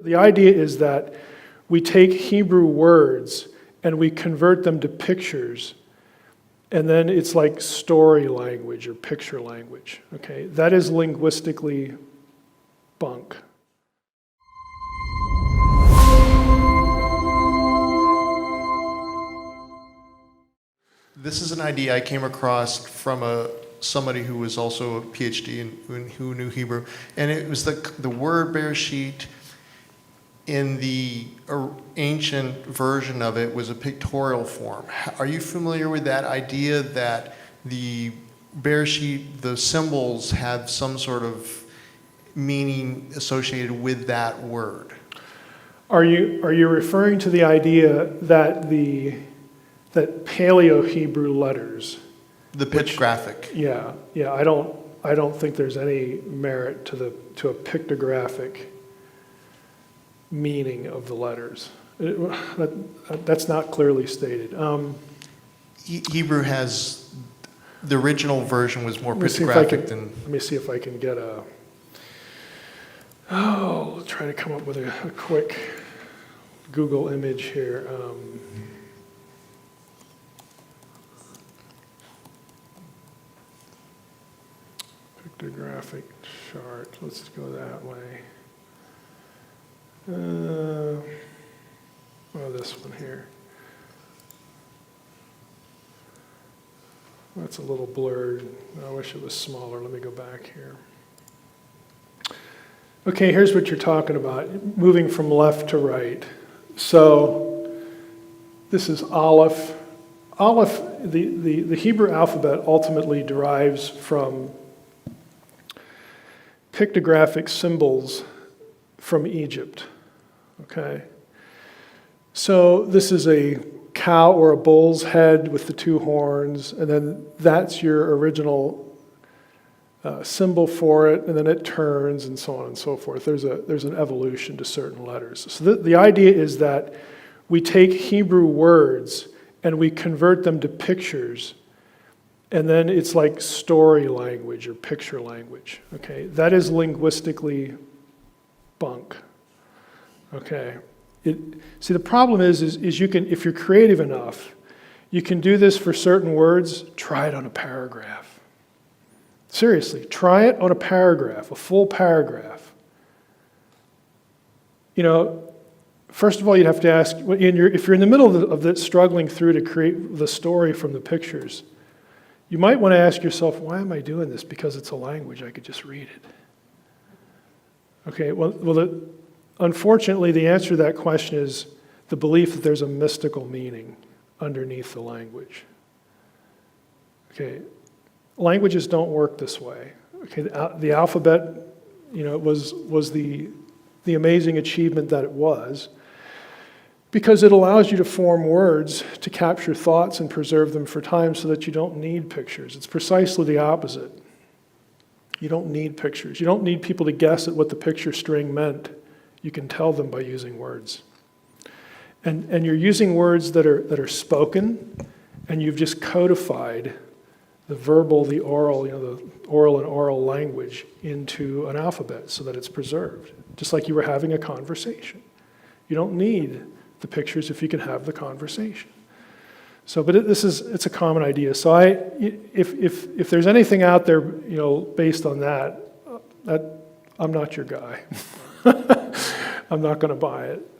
the idea is that we take Hebrew words and we convert them to pictures, and then it's like story language or picture language. Okay, that is linguistically bunk. This is an idea I came across from somebody who was also a PhD and who knew Hebrew, and it was the word Bereshit in the ancient version of it was a pictorial form. Are you familiar with that idea that the Bereshit, the symbols have some sort of meaning associated with that word? Are you referring to the idea that that Paleo Hebrew letters, the pictographic? Yeah. I don't think there's any merit to a pictographic meaning of the letters. That's not clearly stated. Hebrew has, the original version was more pictographic than... Let me see if I can get I'll try to come up with a quick Google image here. Pictographic chart, let's go that way. This one here. That's a little blurred. I wish it was smaller. Let me go back here. Okay, here's what you're talking about, moving from left to right. So this is Aleph. Aleph, the Hebrew alphabet ultimately derives from pictographic symbols from Egypt. Okay? So this is a cow or a bull's head with the two horns, and then that's your original symbol for it, and then it turns, and so on and so forth. There's an evolution to certain letters. So the idea is that we take Hebrew words and we convert them to pictures, and then it's like story language or picture language. Okay, that is linguistically bunk. Okay. See, the problem is you can, if you're creative enough, you can do this for certain words. Try it on a paragraph. Seriously, try it on a paragraph, a full paragraph. You know, first of all, you'd have to ask, if you're in the middle of it, struggling through to create the story from the pictures, you might want to ask yourself, why am I doing this? Because it's a language, I could just read it. Okay, unfortunately, the answer to that question is the belief that there's a mystical meaning underneath the language. Okay, languages don't work this way. Okay, the alphabet, was the amazing achievement that it was, because it allows you to form words to capture thoughts and preserve them for time so that you don't need pictures. It's precisely the opposite. You don't need pictures. You don't need people to guess at what the picture string meant. You can tell them by using words. And you're using words that are spoken, and you've just codified the verbal, the oral, the oral and oral language into an alphabet so that it's preserved, just like you were having a conversation. You don't need the pictures if you can have the conversation. So, but it's a common idea. So if there's anything out there, based on that, I'm not your guy. I'm not going to buy it.